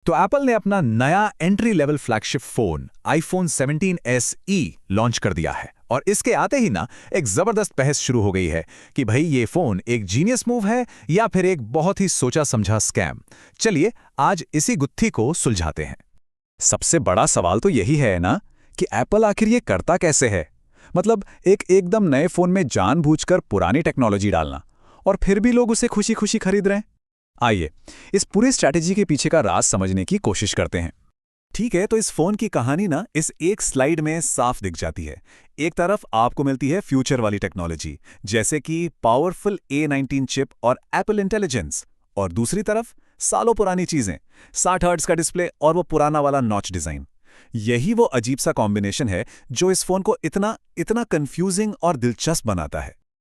तो एप्पल ने अपना नया entry level flagship phone iPhone 17 SE launch कर दिया है और इसके आते ही ना एक जबरदस्त बहस शुरू हो गई है कि भाई ये फोन एक जीनियस मूव है या फिर एक बहुत ही सोचा समझा स्कैम। चलिए आज इसी गुत्थी को सुलझाते हैं। सबसे बड़ा सवाल तो यही है ना कि एप्पल आखिर ये करता कैसे है। मतलब एक एकदम नए फोन में जानबूझकर पुरानी टेक्नोलॉजी डालना और फिर भी लोग उसे खुशी खुशी खरीद रहे हैं। आइए इस पूरी स्ट्रैटेजी के पीछे का राज समझने की कोशिश करते हैं। ठीक है, तो इस फोन की कहानी ना इस एक स्लाइड में साफ दिख जाती है। एक तरफ आपको मिलती है फ्यूचर वाली टेक्नोलॉजी जैसे कि पावरफुल A19 चिप और एप्पल इंटेलिजेंस, और दूसरी तरफ सालों पुरानी चीजें, 60 हर्ट्ज का डिस्प्ले और वो पुराना वाला नॉच डिजाइन। यही वो अजीब सा कॉम्बिनेशन है जो इस फोन को इतना इतना कंफ्यूजिंग और दिलचस्प बनाता है।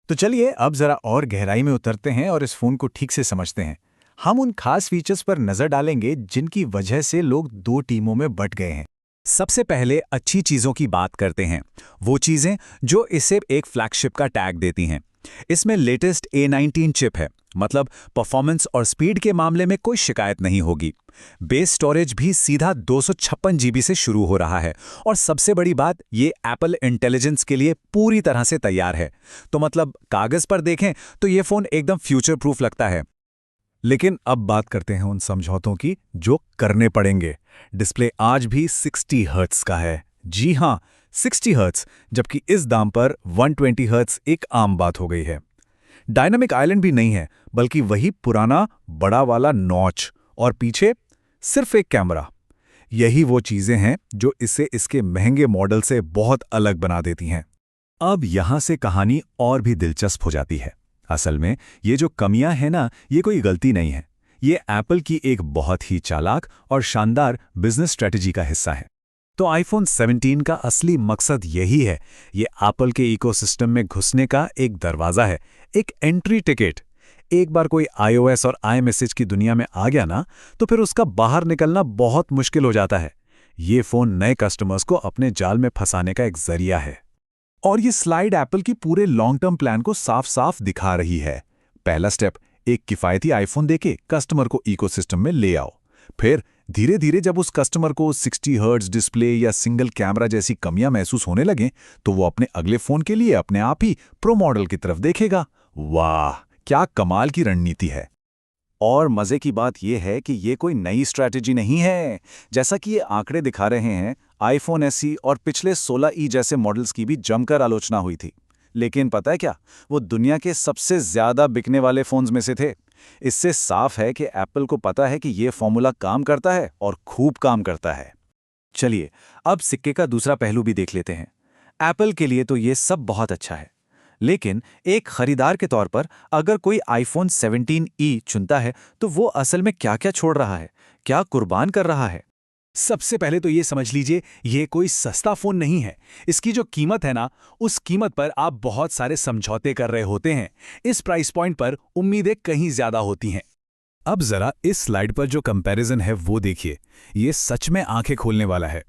तो चलिए अब जरा और गहराई में उतरते हैं और इस फोन को ठीक से समझते हैं। हम उन खास फीचर्स पर नजर डालेंगे जिनकी वजह से लोग दो टीमों में बंट गए हैं। सबसे पहले अच्छी चीजों की बात करते हैं, वो चीजें जो इसे एक फ्लैगशिप का टैग देती हैं। इसमें लेटेस्ट A19 चिप है, मतलब परफॉर्मेंस और स्पीड के मामले में कोई शिकायत नहीं होगी। बेस स्टोरेज भी सीधा 256 GB से शुरू हो रहा है और सबसे बड़ी बात, ये एप्पल इंटेलिजेंस के लिए पूरी तरह से तैयार है। तो मतलब कागज पर देखें तो ये फोन एकदम फ्यूचर प्रूफ लगता है। लेकिन अब बात करते हैं उन समझौतों की जो करने पड़ेंगे। डिस्प्ले आज भी 60 हर्ट्ज का है। जी हां, 60 हर्ट्ज, जबकि इस दाम पर 120 हर्ट्ज एक आम बात हो गई है। डायनामिक आइलैंड भी नहीं है, बल्कि वही पुराना बड़ा वाला नॉच, और पीछे सिर्फ एक कैमरा। यही वो चीजें हैं जो इसे इसके महंगे मॉडल से बहुत अलग बना देती हैं। अब यहां से कहानी और भी दिलचस्प हो जाती है। असल में ये जो कमियां हैं ना, ये कोई गलती नहीं है। ये एप्पल की एक बहुत ही चालाक और शानदार बिजनेस स्ट्रेटजी का हिस्सा है। तो आईफोन 17 का असली मकसद यही है। ये एप्पल के इकोसिस्टम में घुसने का एक दरवाज़ा है, एक एंट्री टिकट। एक बार कोई iOS और iMessage की दुनिया में आ गया ना, तो फिर उसका बाहर निकलना बहुत मुश्किल हो जाता है। ये फ़ोन नए कस्टमर्स को अपने जाल में फंसाने का एक जरिया है। और ये स्लाइड एप्पल की पूरे लॉन्ग टर्म प्लान को साफ साफ दिखा रही है। पहला स्टेप, एक किफ़ायती आईफोन देके कस्टमर को इकोसिस्टम में ले आओ। फिर धीरे धीरे जब उस कस्टमर को 60 हर्ट्ज डिस्प्ले या सिंगल कैमरा जैसी कमियां महसूस होने लगें, तो वो अपने अगले फ़ोन के लिए अपने आप ही प्रो मॉडल की तरफ देखेगा। वाह, क्या कमाल की रणनीति है। और मजे की बात यह है कि ये कोई नई स्ट्रैटेजी नहीं है। जैसा कि ये आंकड़े दिखा रहे हैं, आईफोन SE और पिछले 16E जैसे मॉडल्स की भी जमकर आलोचना हुई थी। लेकिन पता है क्या, वो दुनिया के सबसे ज्यादा बिकने वाले फोन्स में से थे। इससे साफ है कि एप्पल को पता है कि ये फॉर्मूला काम करता है और खूब काम करता है। चलिए अब सिक्के का दूसरा पहलू भी देख लेते हैं। एप्पल के लिए तो ये सब बहुत अच्छा है, लेकिन एक खरीदार के तौर पर अगर कोई आईफोन 17E चुनता है, तो वो असल में क्या क्या छोड़ रहा है, क्या कुर्बान कर रहा है। सबसे पहले तो ये समझ लीजिए, ये कोई सस्ता फोन नहीं है। इसकी जो कीमत है ना, उस कीमत पर आप बहुत सारे समझौते कर रहे होते हैं। इस प्राइस पॉइंट पर उम्मीदें कहीं ज्यादा होती हैं। अब जरा इस स्लाइड पर जो कंपैरिजन है वो देखिए, ये सच में आंखें खोलने वाला है।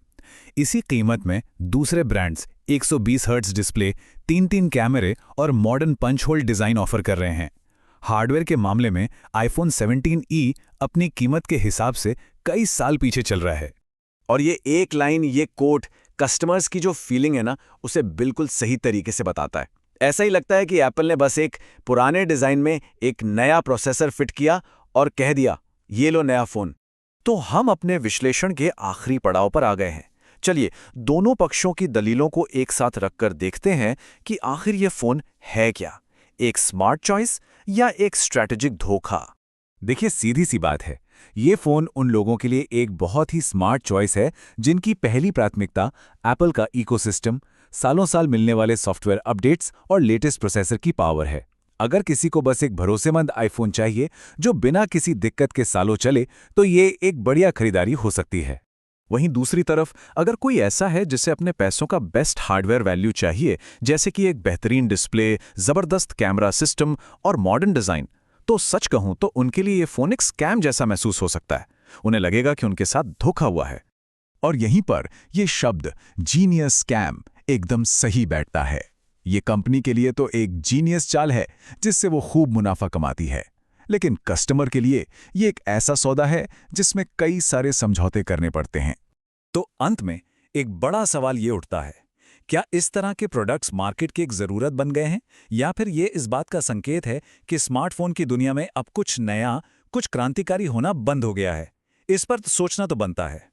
इसी कीमत में दूसरे ब्रांड्स 120 हर्ट्ज डिस्प्ले, 3 कैमरे और modern punch hole design offer कर रहे हैं। हार्डवेयर के मामले में आईफोन 17E अपनी कीमत के हिसाब से कई साल पीछे चल रहा है। और ये एक लाइन, ये कोट कस्टमर्स की जो फीलिंग है ना, उसे बिल्कुल सही तरीके से बताता है। ऐसा ही लगता है कि एप्पल ने बस एक पुराने डिजाइन में एक नया प्रोसेसर फिट किया और कह दिया, ये लो नया फोन। तो हम अपने विश्लेषण के आखिरी पड़ाव पर आ गए हैं। चलिए दोनों पक्षों की दलीलों को एक साथ रखकर देखते हैं कि आखिर ये फोन है क्या, एक स्मार्ट चॉइस या एक स्ट्रैटेजिक धोखा। देखिए सीधी सी बात है, ये फोन उन लोगों के लिए एक बहुत ही स्मार्ट चॉइस है जिनकी पहली प्राथमिकता एप्पल का इकोसिस्टम, सालों साल मिलने वाले सॉफ्टवेयर अपडेट्स और लेटेस्ट प्रोसेसर की पावर है। अगर किसी को बस एक भरोसेमंद आईफोन चाहिए जो बिना किसी दिक्कत के सालों चले, तो ये एक बढ़िया खरीदारी हो सकती है। वहीं दूसरी तरफ अगर कोई ऐसा है जिसे अपने पैसों का बेस्ट हार्डवेयर वैल्यू चाहिए, जैसे कि एक बेहतरीन डिस्प्ले, जबरदस्त कैमरा सिस्टम और मॉडर्न डिजाइन, तो सच कहूं तो उनके लिए ये फोन एक स्कैम जैसा महसूस हो सकता है। उन्हें लगेगा कि उनके साथ धोखा हुआ है। और यहीं पर ये शब्द जीनियस स्कैम एकदम सही बैठता है। ये कंपनी के लिए तो एक जीनियस चाल है जिससे वो खूब मुनाफा कमाती है। लेकिन कस्टमर के लिए ये एक ऐसा सौदा है जिसमें कई सारे समझौते करने पड़ते हैं। तो अंत में एक बड़ा सवाल ये उठता है, क्या इस तरह के प्रोडक्ट्स मार्केट की एक ज़रूरत बन गए हैं, या फिर ये इस बात का संकेत है कि स्मार्टफोन की दुनिया में अब कुछ नया, कुछ क्रांतिकारी होना बंद हो गया है? इस पर तो सोचना तो बनता है।